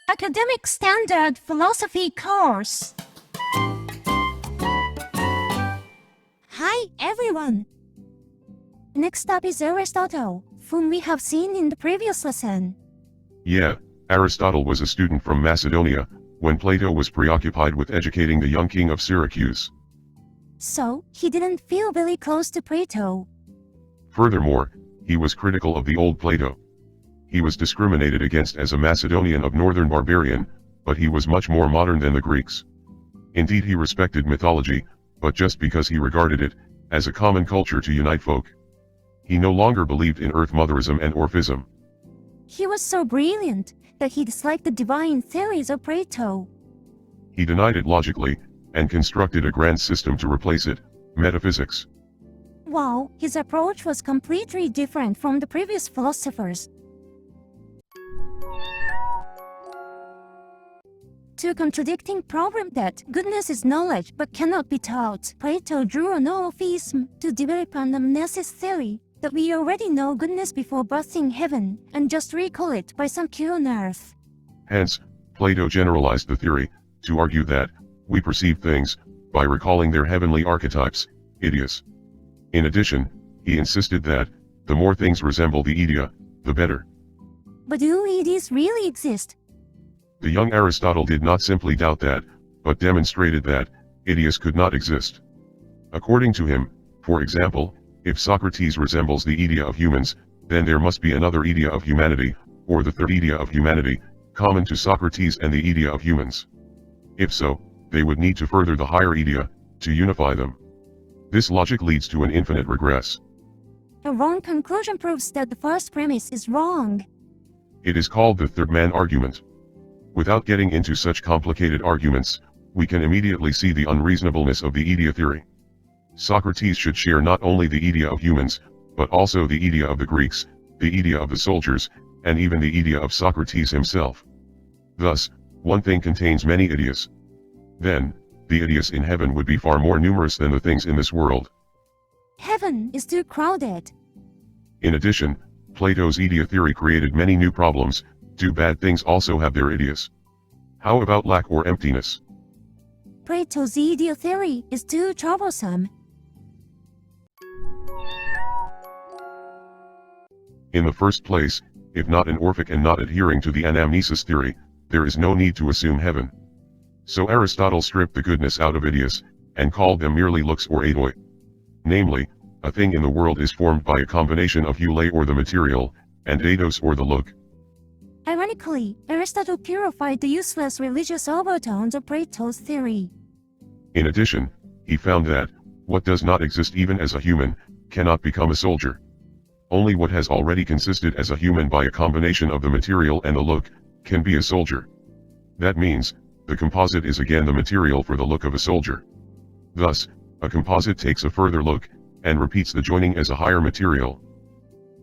Academic Standard Philosophy course. Hi everyone! Next up is Aristotle, whom we have seen in the previous lesson. Yeah, Aristotle was a student from Macedonia, when Plato was preoccupied with educating the young king of Syracuse. So, he didn't feel very close to Plato. Furthermore, he was critical of the old Plato. He was discriminated against as a Macedonian of northern barbarian, but he was much more modern than the Greeks. Indeed, he respected mythology, but just because he regarded it as a common culture to unite folk. He no longer believed in earth motherism and orphism. He was so brilliant that he disliked the divine theories of Plato. He denied it logically, and constructed a grand system to replace it, metaphysics. Wow, his approach was completely different from the previous philosophers. To a contradicting problem that goodness is knowledge but cannot be taught, Plato drew on Orphism to develop an amnesis theory that we already know goodness before birth in heaven and just recall it by some cure on earth. Hence, Plato generalized the theory to argue that we perceive things by recalling their heavenly archetypes, ideas. In addition, he insisted that the more things resemble the idea, the better. But do ideas really exist? The young Aristotle did not simply doubt that, but demonstrated that ideas could not exist. According to him, for example, if Socrates resembles the idea of humans, then there must be another idea of humanity, or the third idea of humanity, common to Socrates and the idea of humans. If so, they would need to further the higher idea to unify them. This logic leads to an infinite regress. A wrong conclusion proves that the first premise is wrong. It is called the third man argument. Without getting into such complicated arguments, we can immediately see the unreasonableness of the idea theory. Socrates should share not only the idea of humans, but also the idea of the Greeks, the idea of the soldiers, and even the idea of Socrates himself. Thus, one thing contains many ideas. Then, the ideas in heaven would be far more numerous than the things in this world. Heaven is too crowded. In addition, Plato's idea theory created many new problems. Do bad things also have their ideas? How about lack or emptiness? Plato's idea theory is too troublesome. In the first place, if not an Orphic and not adhering to the anamnesis theory, there is no need to assume heaven. So Aristotle stripped the goodness out of ideas, and called them merely looks or eidoi. Namely, a thing in the world is formed by a combination of Hyle or the material, and eidos or the look. Ironically, Aristotle purified the useless religious overtones of Plato's theory. In addition, he found that what does not exist even as a human cannot become a soldier. Only what has already consisted as a human by a combination of the material and the look can be a soldier. That means, the composite is again the material for the look of a soldier. Thus, a composite takes a further look, and repeats the joining as a higher material.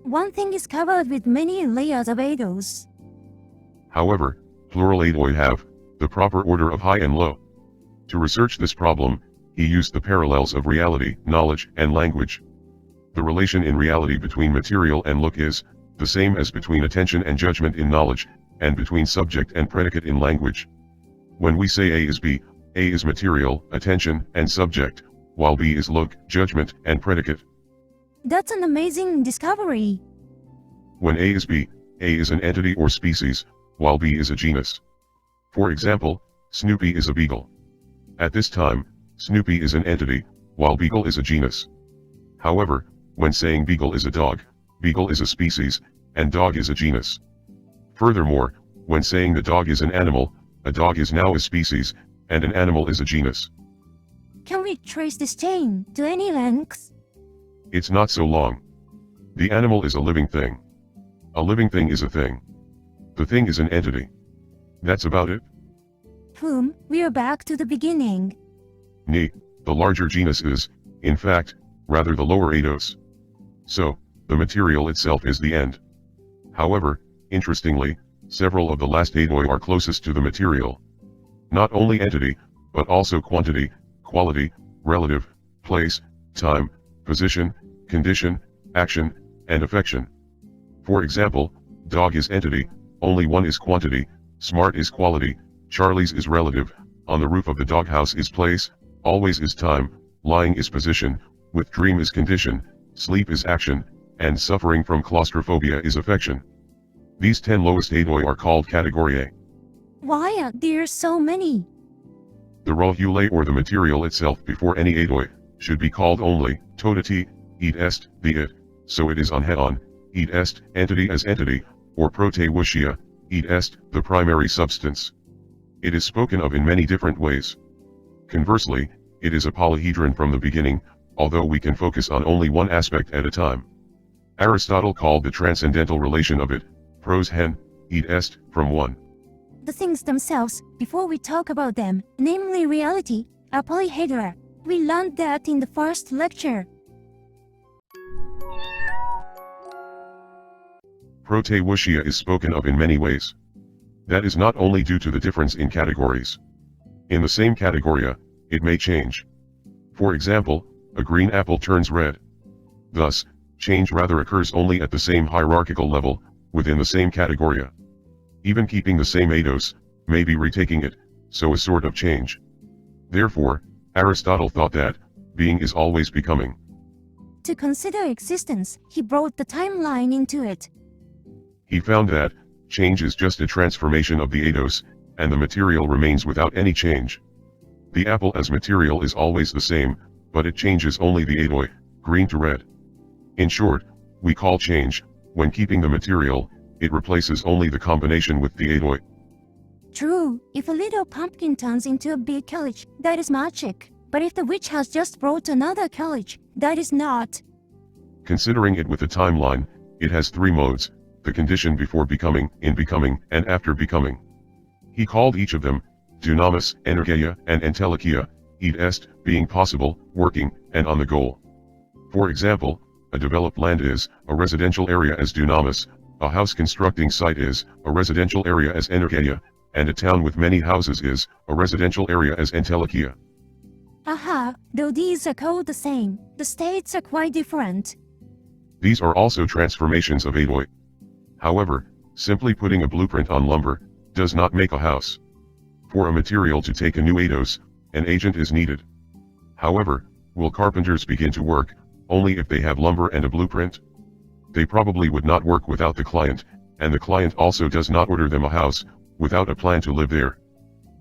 One thing is covered with many layers of eidos. However, plural eidoi have the proper order of high and low. To research this problem, he used the parallels of reality, knowledge, and language. The relation in reality between material and look is the same as between attention and judgment in knowledge, and between subject and predicate in language. When we say A is B, A is material, attention, and subject, while B is look, judgment, and predicate. That's an amazing discovery. When A is B, A is an entity or species, while B is a genus. For example, Snoopy is a beagle. At this time, Snoopy is an entity, while beagle is a genus. However, when saying beagle is a dog, beagle is a species, and dog is a genus. Furthermore, when saying the dog is an animal, a dog is now a species, and an animal is a genus. Can we trace this chain to any length? It's not so long. The animal is a living thing. A living thing is a thing. The thing is an entity. That's about it. We are back to the beginning. The larger genus is, in fact, rather the lower eidos. So, the material itself is the end. However, interestingly, several of the last eidoi are closest to the material. Not only entity, but also quantity, quality, relative, place, time, position, condition, action, and affection. For example, dog is entity, only one is quantity, Smart is quality, Charlie's is relative, on the roof of the doghouse is place, always is time, lying is position, with dream is condition, sleep is action, and suffering from claustrophobia is affection. These 10 lowest eidoi are called category A. Why are there so many? The raw hule or the material itself before any eidoi, should be called only, totati, id est, the it, so it is on head-on, id est, entity as entity, or prote wushia, id est, the primary substance. It is spoken of in many different ways. Conversely, it is a polyhedron from the beginning, although we can focus on only one aspect at a time. Aristotle called the transcendental relation of it, pros hen, id est, from one. The things themselves, before we talk about them, namely reality, are polyhedra. We learned that in the first lecture. Prote wushia is spoken of in many ways. That is not only due to the difference in categories. In the same categoria, it may change. For example, a green apple turns red. Thus, change rather occurs only at the same hierarchical level, within the same categoria. Even keeping the same eidos, may be retaking it, so a sort of change. Therefore, Aristotle thought that, being is always becoming. To consider existence, he brought the timeline into it. He found that, change is just a transformation of the eidos, and the material remains without any change. The apple as material is always the same, but it changes only the eidoi, green to red. In short, we call change, when keeping the material, it replaces only the combination with the eidoi. True, if a little pumpkin turns into a big carriage, that is magic. But if the witch has just brought another carriage, that is not. Considering it with a timeline, it has three modes, the condition before becoming, in becoming, and after becoming. He called each of them, dunamis, energeia, and entelecheia, id est, being possible, working, and on the goal. For example, a developed land is, a residential area as dunamis, a house constructing site is, a residential area as energeia, and a town with many houses is, a residential area as entelecheia. Aha, though these are called the same, the states are quite different. These are also transformations of eidoi. However, simply putting a blueprint on lumber, does not make a house. For a material to take a new eidos, an agent is needed. However, will carpenters begin to work, only if they have lumber and a blueprint? They probably would not work without the client, and the client also does not order them a house, without a plan to live there.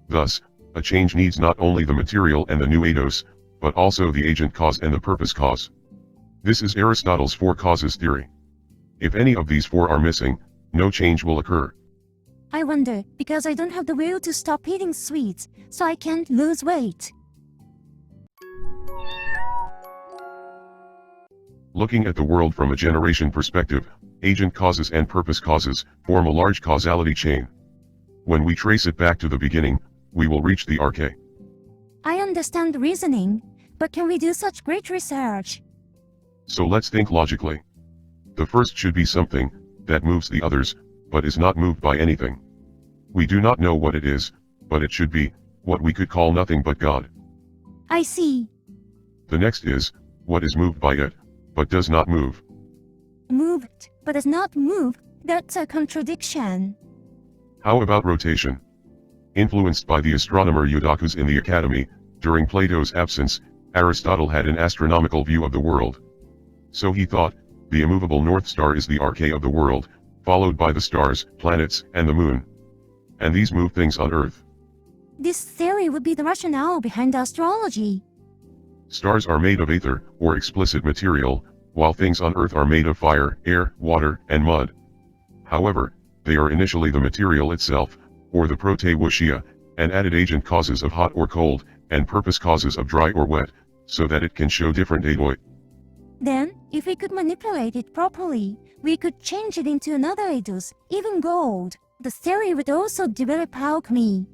Thus, a change needs not only the material and the new eidos, but also the agent cause and the purpose cause. This is Aristotle's four causes theory. If any of these four are missing, no change will occur. I wonder, because I don't have the will to stop eating sweets, so I can't lose weight. Looking at the world from a generation perspective, agent causes and purpose causes form a large causality chain. When we trace it back to the beginning, we will reach the arche. I understand the reasoning, but can we do such great research? So let's think logically. The first should be something that moves the others, but is not moved by anything. We do not know what it is, but it should be what we could call nothing but God. I see. The next is what is moved by it, but does not move. Moved, but does not move, that's a contradiction. How about rotation? Influenced by the astronomer Eudoxus in the Academy, during Plato's absence, Aristotle had an astronomical view of the world. So he thought, the immovable North Star is the arche of the world, followed by the stars, planets, and the moon. And these move things on Earth. This theory would be the rationale behind astrology. Stars are made of ether, or explicit material, while things on Earth are made of fire, air, water, and mud. However, they are initially the material itself, or the prote wushia, and added agent causes of hot or cold, and purpose causes of dry or wet, so that it can show different eidoi. Then, if we could manipulate it properly, we could change it into another eidos, even gold. The theory would also develop alchemy.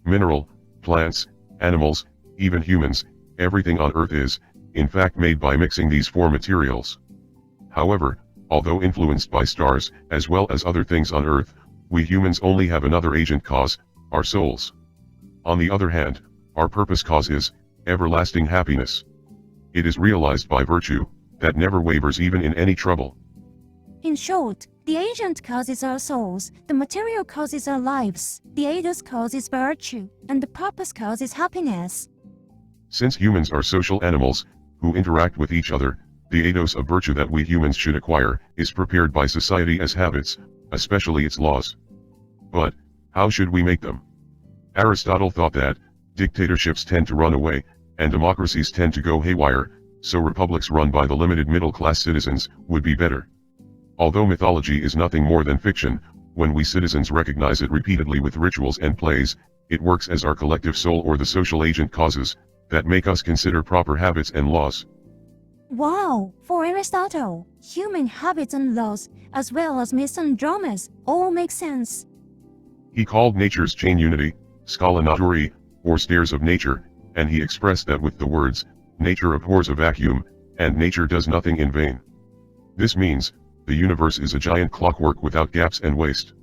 Mineral, plants, animals, even humans, everything on Earth is, in fact, made by mixing these four materials. However, although influenced by stars, as well as other things on Earth, we humans only have another agent cause, our souls. On the other hand, our purpose cause is everlasting happiness. It is realized by virtue, that never wavers even in any trouble. In short, the agent causes our souls, the material causes our lives, the Eidos causes virtue, and the purpose causes happiness. Since humans are social animals, who interact with each other, the Eidos of virtue that we humans should acquire, is prepared by society as habits, especially its laws. But, how should we make them? Aristotle thought that, dictatorships tend to run away, and democracies tend to go haywire, so republics run by the limited middle-class citizens, would be better. Although mythology is nothing more than fiction, when we citizens recognize it repeatedly with rituals and plays, it works as our collective soul or the social agent causes, that make us consider proper habits and laws. Wow! For Aristotle, human habits and laws, as well as myths and dramas, all make sense. He called nature's chain unity, Scala Naturae, or stairs of nature, and he expressed that with the words, nature abhors a vacuum, and nature does nothing in vain. This means, the universe is a giant clockwork without gaps and waste.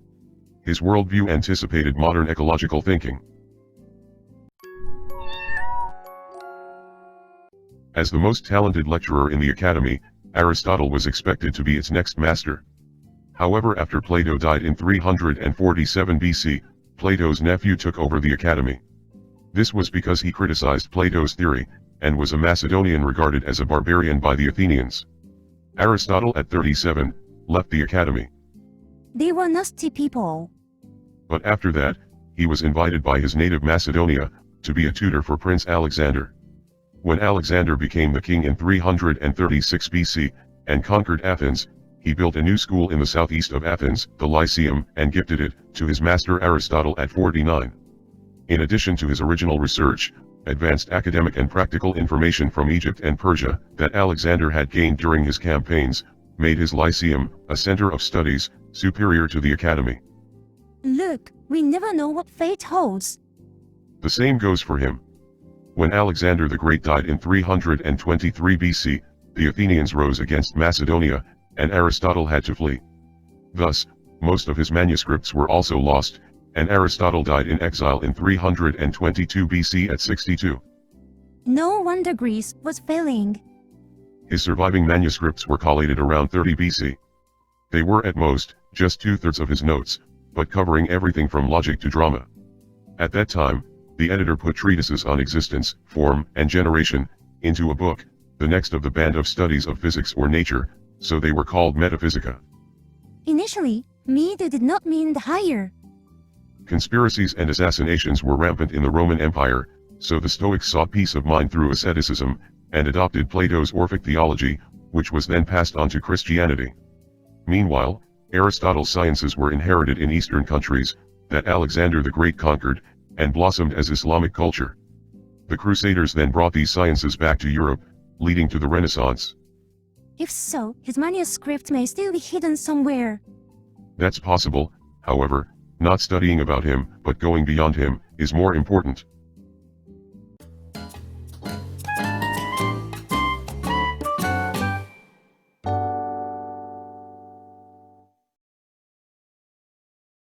His worldview anticipated modern ecological thinking. As the most talented lecturer in the academy, Aristotle was expected to be its next master. However, after Plato died in 347 BC, Plato's nephew took over the academy. This was because he criticized Plato's theory, and was a Macedonian regarded as a barbarian by the Athenians. Aristotle at 37, left the academy. They were nasty people. But after that, he was invited by his native Macedonia, to be a tutor for Prince Alexander. When Alexander became the king in 336 BC, and conquered Athens, he built a new school in the southeast of Athens, the Lyceum, and gifted it to his master Aristotle at 49. In addition to his original research, advanced academic and practical information from Egypt and Persia, that Alexander had gained during his campaigns, made his Lyceum, a center of studies, superior to the academy. Look, we never know what fate holds. The same goes for him. When Alexander the Great died in 323 BC, the Athenians rose against Macedonia, and Aristotle had to flee. Thus, most of his manuscripts were also lost, and Aristotle died in exile in 322 BC at 62. No wonder Greece was failing. His surviving manuscripts were collated around 30 BC. They were at most, just 2/3 of his notes, but covering everything from logic to drama. At that time, the editor put treatises on existence, form, and generation, into a book, the next of the band of studies of physics or nature, so they were called Metaphysica. Initially, meta did not mean the higher. Conspiracies and assassinations were rampant in the Roman Empire, so the Stoics sought peace of mind through asceticism, and adopted Plato's Orphic theology, which was then passed on to Christianity. Meanwhile, Aristotle's sciences were inherited in Eastern countries, that Alexander the Great conquered, and blossomed as Islamic culture. The Crusaders then brought these sciences back to Europe, leading to the Renaissance. If so, his manuscript may still be hidden somewhere. That's possible, however, not studying about him, but going beyond him, is more important.